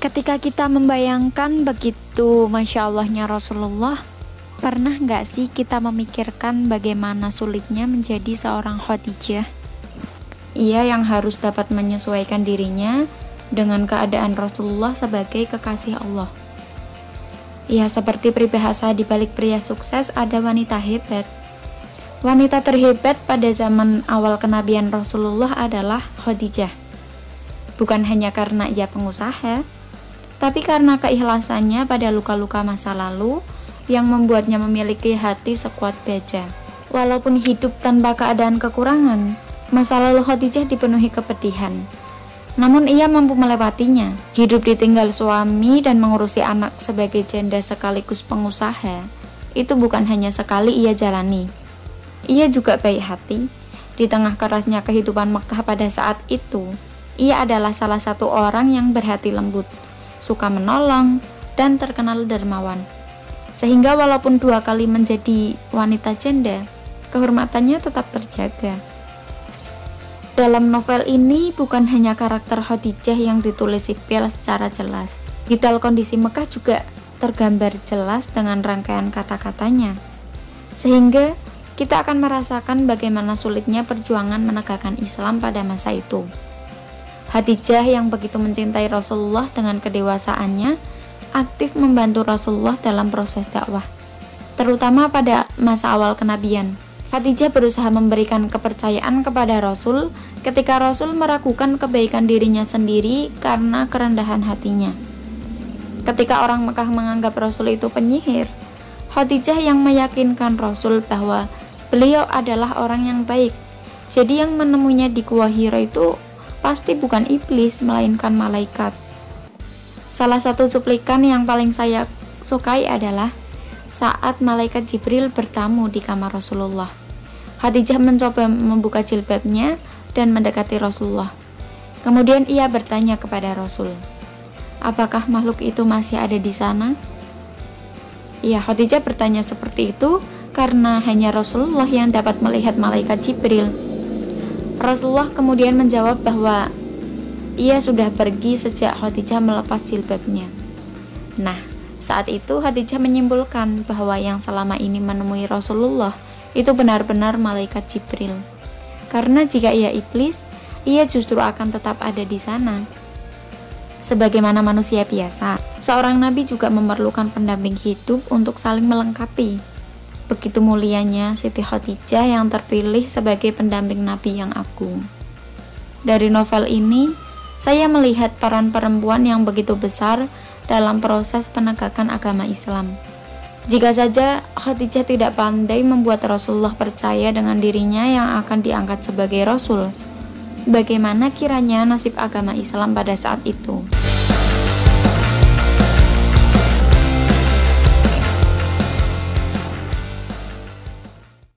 Ketika kita membayangkan begitu Masya Allahnya Rasulullah, pernah nggak sih kita memikirkan bagaimana sulitnya menjadi seorang Khadijah? Ia yang harus dapat menyesuaikan dirinya dengan keadaan Rasulullah sebagai kekasih Allah. Ya, seperti peribahasa di balik pria sukses ada wanita hebat. Wanita terhebat pada zaman awal kenabian Rasulullah adalah Khadijah. Bukan hanya karena ia pengusaha, tapi karena keikhlasannya pada luka-luka masa lalu yang membuatnya memiliki hati sekuat baja. Walaupun hidup tanpa keadaan kekurangan, masa lalu Khadijah dipenuhi kepedihan. Namun ia mampu melewatinya. Hidup ditinggal suami dan mengurusi anak sebagai janda sekaligus pengusaha, itu bukan hanya sekali ia jalani. Ia juga baik hati. Di tengah kerasnya kehidupan Mekah pada saat itu, ia adalah salah satu orang yang berhati lembut, suka menolong, dan terkenal dermawan. Sehingga walaupun 2 kali menjadi wanita janda, kehormatannya tetap terjaga. Dalam novel ini bukan hanya karakter Khadijah yang ditulis sipil secara jelas. Detail kondisi Mekah juga tergambar jelas dengan rangkaian kata-katanya. Sehingga kita akan merasakan bagaimana sulitnya perjuangan menegakkan Islam pada masa itu. Khadijah yang begitu mencintai Rasulullah dengan kedewasaannya, aktif membantu Rasulullah dalam proses dakwah, terutama pada masa awal kenabian. Khadijah berusaha memberikan kepercayaan kepada Rasul ketika Rasul meragukan kebaikan dirinya sendiri karena kerendahan hatinya. Ketika orang Mekah menganggap Rasul itu penyihir, Khadijah yang meyakinkan Rasul bahwa beliau adalah orang yang baik. Jadi yang menemuinya di Gua Hira itu pasti bukan iblis, melainkan malaikat. Salah satu cuplikan yang paling saya sukai adalah saat malaikat Jibril bertamu di kamar Rasulullah. Khadijah mencoba membuka jilbabnya dan mendekati Rasulullah. Kemudian ia bertanya kepada Rasul, "Apakah makhluk itu masih ada di sana?" Ya, Khadijah bertanya seperti itu karena hanya Rasulullah yang dapat melihat malaikat Jibril. Rasulullah kemudian menjawab bahwa ia sudah pergi sejak Khadijah melepas jilbabnya. Nah, saat itu Khadijah menyimpulkan bahwa yang selama ini menemui Rasulullah itu benar-benar malaikat Jibril. Karena jika ia iblis, ia justru akan tetap ada di sana. Sebagaimana manusia biasa, seorang nabi juga memerlukan pendamping hidup untuk saling melengkapi. Begitu mulianya Siti Khadijah yang terpilih sebagai pendamping Nabi yang agung. Dari novel ini, saya melihat peran perempuan yang begitu besar dalam proses penegakan agama Islam. Jika saja Khadijah tidak pandai membuat Rasulullah percaya dengan dirinya yang akan diangkat sebagai Rasul, bagaimana kiranya nasib agama Islam pada saat itu?